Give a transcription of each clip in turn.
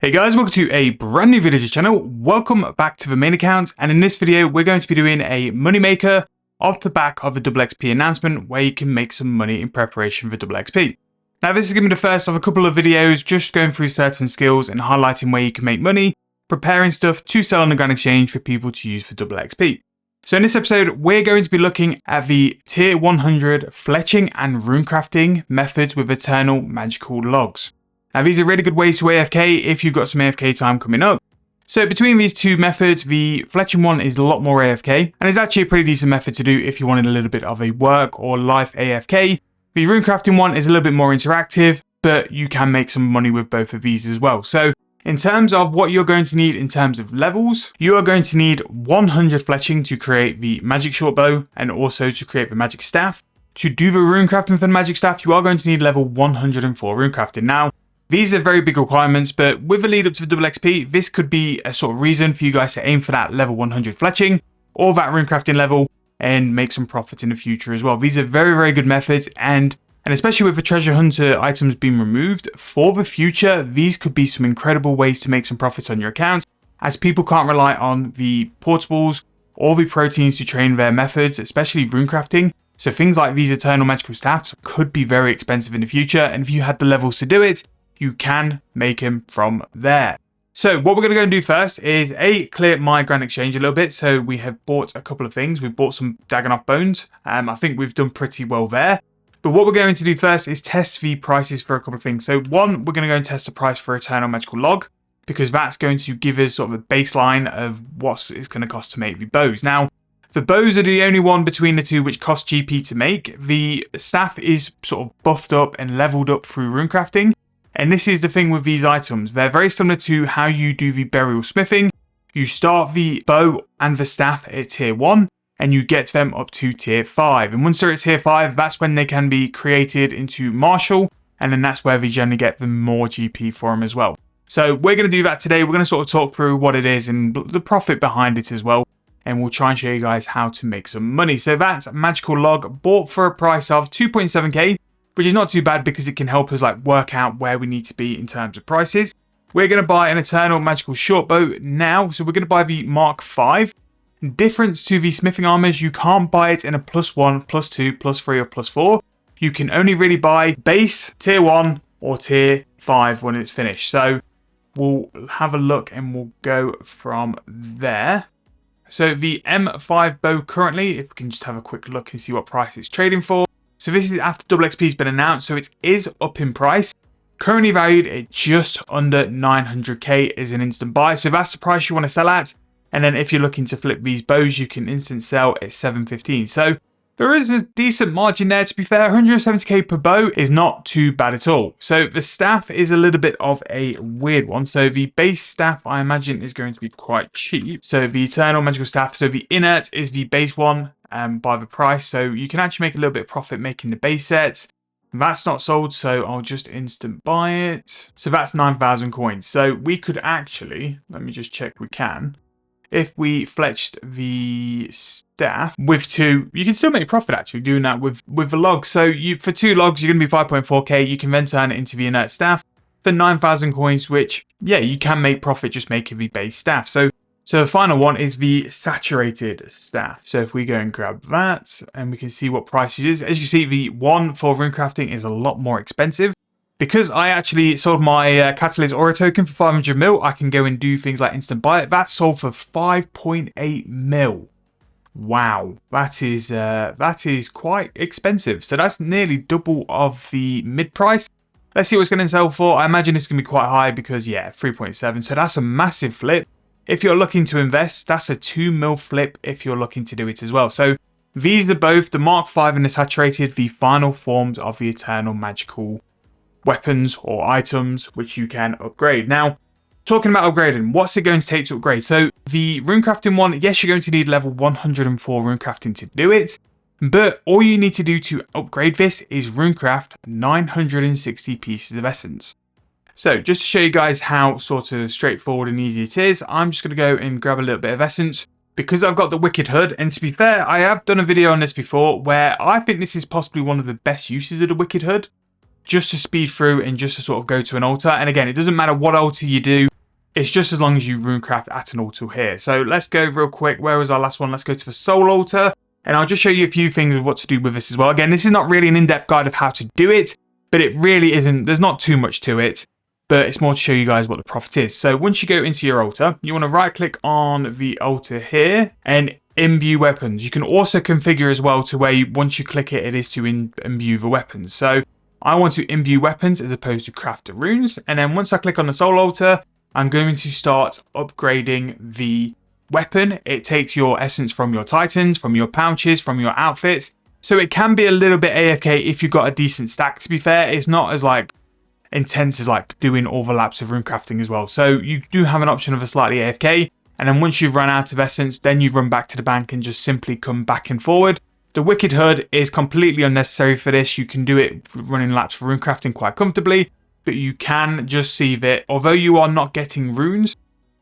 Hey guys, welcome to a brand new video to the channel. Welcome back to the main account, and in this video we're going to be doing a moneymaker off the back of a double XP announcement where you can make some money in preparation for double XP. Now this is going to be the first of a couple of videos just going through certain skills and highlighting where you can make money, preparing stuff to sell on the Grand Exchange for people to use for double XP. So in this episode we're going to be looking at the tier 100 fletching and rune crafting methods with eternal magical logs. Now these are really good ways to AFK if you've got some AFK time coming up. So between these two methods, the fletching one is a lot more AFK, and is actually a pretty decent method to do if you wanted a little bit of a work or life AFK. The rune crafting one is a little bit more interactive, but you can make some money with both of these as well. So in terms of what you're going to need in terms of levels, you are going to need 100 fletching to create the magic short bow and also to create the magic staff. To do the rune crafting for the magic staff, you are going to need level 104 rune crafting. Now, these are very big requirements, but with a lead up to the double XP, this could be a sort of reason for you guys to aim for that level 100 fletching or that rune crafting level and make some profit in the future as well. These are very, very good methods, and especially with the treasure hunter items being removed for the future, these could be some incredible ways to make some profits on your account, as people can't rely on the portables or the proteins to train their methods, especially rune crafting. So things like these eternal magical staffs could be very expensive in the future, and if you had the levels to do it, you can make them from there. So what we're going to go and do first is clear my Grand Exchange a little bit. So we have bought a couple of things. We've bought some Dagonoth bones. I think we've done pretty well there. But what we're going to do first is test the prices for a couple of things. So one, we're going to go and test the price for Eternal Magical Log, because that's going to give us sort of a baseline of what it's going to cost to make the bows. Now, the bows are the only one between the two which cost GP to make. The staff is sort of buffed up and leveled up through rune crafting. And this is the thing with these items. They're very similar to how you do the burial smithing. You start the bow and the staff at tier 1 and you get them up to tier 5. And once they're at tier 5, that's when they can be created into martial. And then that's where we generally get the more GP for them as well. So we're going to do that today. We're going to sort of talk through what it is and the profit behind it as well. And we'll try and show you guys how to make some money. So that's Magical Log, bought for a price of 2.7k. Which is not too bad because it can help us work out where we need to be in terms of prices. We're going to buy an Eternal Magical Shortbow now. So we're going to buy the Mark 5. Difference to the smithing armors, you can't buy it in a +1, +2, +3 or +4. You can only really buy base, tier 1 or tier 5 when it's finished. So we'll have a look and we'll go from there. So the M5 bow currently, if we can just have a quick look and see what price it's trading for. So this is after double XP has been announced, so it is up in price. Currently valued at just under 900k as an instant buy. So that's the price you want to sell at. And then if you're looking to flip these bows, you can instant sell at 715. So there is a decent margin there. To be fair, 170k per bow is not too bad at all. So the staff is a little bit of a weird one. So the base staff, I imagine, is going to be quite cheap. So the Eternal Magical Staff, so the inert is the base one. By the price, so you can actually make a little bit of profit making the base sets. That's not sold, so I'll just instant buy it. So that's 9,000 coins. So we could actually, let me just check, we can. If we fletched the staff with 2, you can still make profit actually doing that with the logs. So for 2 logs, you're going to be 5.4k. You can then turn it into the inert staff for 9,000 coins, which, yeah, you can make profit just making the base staff. So the final one is the saturated staff. So if we go and grab that and we can see what price it is. As you see, the one for rune crafting is a lot more expensive. Because I actually sold my Catalyst Aura token for 500 mil, I can go and do things like instant buy it. That's sold for 5.8 mil. Wow, that is quite expensive. So that's nearly double of the mid price. Let's see what it's going to sell for. I imagine it's going to be quite high because, yeah, 3.7. So that's a massive flip. If you're looking to invest, that's a 2 mil flip if you're looking to do it as well. So these are both the Mark 5 and the saturated, the final forms of the Eternal Magical weapons or items which you can upgrade. Now, talking about upgrading, what's it going to take to upgrade? So the rune crafting one, yes, you're going to need level 104 rune crafting to do it. But all you need to do to upgrade this is runecraft 960 pieces of essence. So just to show you guys how sort of straightforward and easy it is, I'm just going to go and grab a little bit of essence because I've got the Wicked Hood. And to be fair, I have done a video on this before where I think this is possibly one of the best uses of the Wicked Hood. Just to speed through and just to sort of go to an altar. And again, it doesn't matter what altar you do. It's just as long as you runecraft at an altar here. So let's go real quick. Where was our last one? Let's go to the soul altar. And I'll just show you a few things of what to do with this as well. Again, this is not really an in-depth guide of how to do it, but it really isn't. There's not too much to it, but it's more to show you guys what the profit is. So once you go into your altar, you want to right click on the altar here and imbue weapons. You can also configure as well to where once you click it, it is to imbue the weapons. So I want to imbue weapons as opposed to craft the runes. And then once I click on the soul altar, I'm going to start upgrading the weapon. It takes your essence from your titans, from your pouches, from your outfits. So it can be a little bit AFK if you've got a decent stack, to be fair. It's not as like intense as like doing all the laps of rune crafting as well. So you do have an option of a slightly AFK. And then once you've run out of essence, then you run back to the bank and just simply come back and forward. The Wicked Hood is completely unnecessary for this. You can do it running laps for rune crafting quite comfortably, but you can just save it. Although you are not getting runes,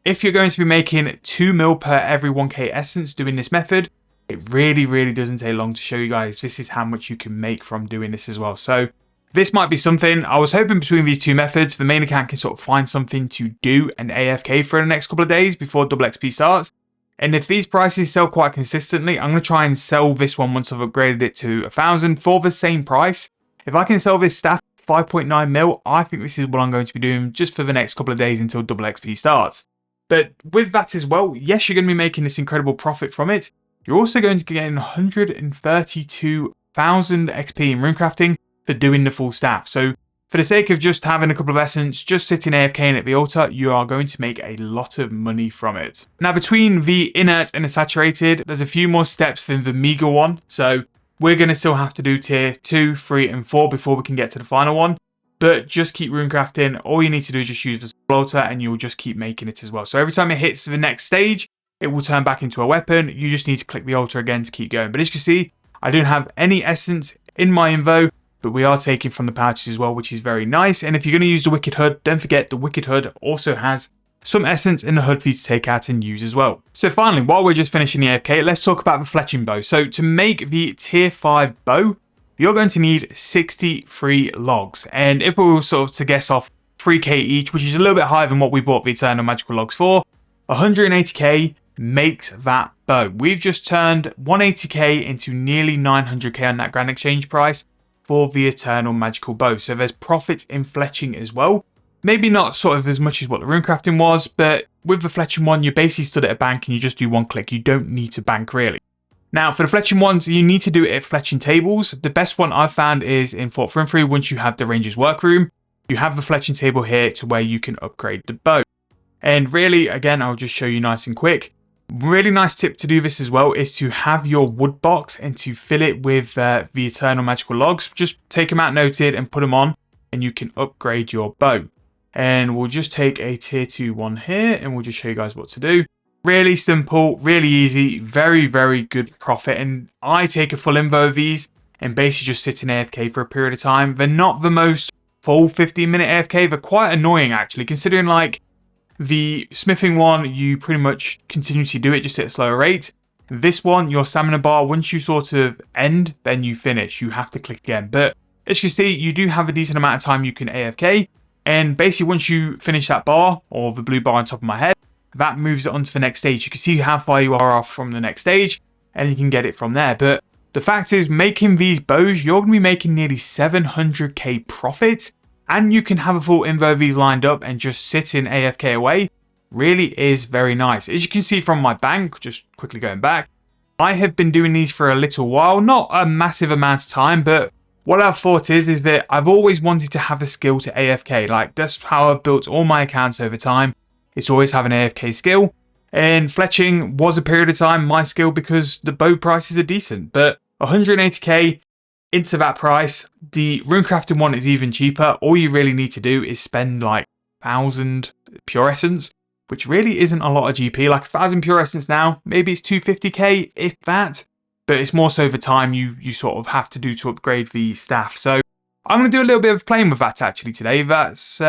if you're going to be making 2 mil per every 1k essence doing this method, it really doesn't take long to show you guys. This is how much you can make from doing this as well. So this might be something. I was hoping between these two methods, the main account can sort of find something to do and AFK for the next couple of days before double XP starts. And if these prices sell quite consistently, I'm going to try and sell this one once I've upgraded it to 1,000 for the same price. If I can sell this staff 5.9 mil, I think this is what I'm going to be doing just for the next couple of days until double XP starts. But with that as well, yes, you're going to be making this incredible profit from it. You're also going to be getting 132,000 XP in runecrafting for doing the full staff. So for the sake of just having a couple of essence, just sitting AFKing at the altar, you are going to make a lot of money from it. Now between the inert and the saturated, there's a few more steps than the meager one. So we're going to still have to do tier 2, 3 and 4 before we can get to the final one. But just keep runecrafting. All you need to do is just use the soul altar and you'll just keep making it as well. So every time it hits the next stage, it will turn back into a weapon. You just need to click the altar again to keep going. But as you can see, I don't have any essence in my invo, but we are taking from the pouches as well, which is very nice. And if you're going to use the Wicked Hood, don't forget the Wicked Hood also has some essence in the hood for you to take out and use as well. So finally, while we're just finishing the AFK, let's talk about the fletching bow. So to make the tier 5 bow, you're going to need 63 logs. And if we were sort of to guess off 3k each, which is a little bit higher than what we bought the Eternal Magical Logs for, 180k makes that bow. We've just turned 180k into nearly 900k on that grand exchange price for the Eternal Magical Bow. So there's profit in fletching as well. Maybe not sort of as much as what the runecrafting was, but with the fletching one, you basically stood at a bank and you just do one click. You don't need to bank really. Now for the fletching ones, you need to do it at fletching tables. The best one I've found is in Fort Frimfree. Once you have the Ranger's Workroom, you have the fletching table here to where you can upgrade the bow. And really, again, I'll just show you nice and quick. Really nice tip to do this as well is to have your wood box and to fill it with the Eternal Magical Logs. Just take them out noted and put them on and you can upgrade your bow. And we'll just take a tier 2 one here and we'll just show you guys what to do. Really simple, really easy, very good profit. And I take a full invo of these and basically just sit in AFK for a period of time. They're not the most full 15-minute AFK. They're quite annoying actually, considering like the smithing one, you pretty much continuously do it just at a slower rate. This one, your stamina bar, once you sort of end, then you finish. You have to click again. But as you can see, you do have a decent amount of time you can AFK. And basically, once you finish that bar, or the blue bar on top of my head, that moves it on to the next stage. You can see how far you are off from the next stage, and you can get it from there. But the fact is, making these bows, you're going to be making nearly 700k profit. And you can have a full invo of these lined up and just sit in AFK away. Really is very nice. As you can see from my bank, just quickly going back, I have been doing these for a little while. Not a massive amount of time, but what I've thought is that I've always wanted to have a skill to AFK. Like, that's how I've built all my accounts over time. It's always have an AFK skill. And fletching was a period of time my skill because the bow prices are decent. But 180k into that price, the runecrafting one is even cheaper. All you really need to do is spend like 1,000 pure essence, which really isn't a lot of GP. Like 1,000 pure essence now, maybe it's 250k, if that. But it's more so the time you sort of have to do to upgrade the staff. So I'm going to do a little bit of playing with that actually today. That's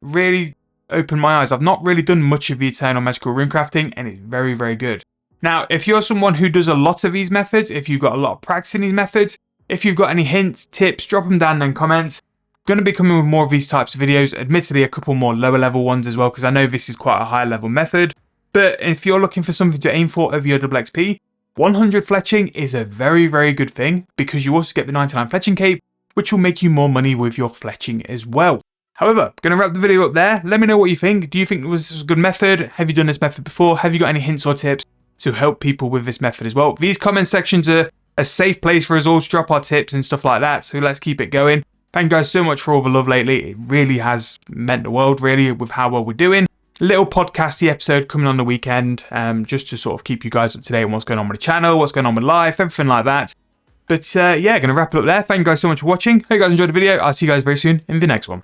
really opened my eyes. I've not really done much of the Eternal Magical runecrafting, and it's very good. Now, if you're someone who does a lot of these methods, if you've got a lot of practice in these methods, if you've got any hints, tips, drop them down in the comments. Going to be coming with more of these types of videos, admittedly a couple more lower level ones as well, because I know this is quite a high level method. But if you're looking for something to aim for over your double XP, 100 fletching is a very, very good thing, because you also get the 99 fletching cape, which will make you more money with your fletching as well. However, going to wrap the video up there. Let me know what you think. Do you think this was a good method? Have you done this method before? Have you got any hints or tips to help people with this method as well? These comment sections are a safe place for us all to drop our tips and stuff like that, so let's keep it going. Thank you guys so much for all the love lately. It really has meant the world, really, with how well we're doing. Little podcasty episode coming on the weekend, just to sort of keep you guys up to date on what's going on with the channel, what's going on with life, everything like that. But yeah, going to wrap it up there. Thank you guys so much for watching. Hope you guys enjoyed the video. I'll see you guys very soon in the next one.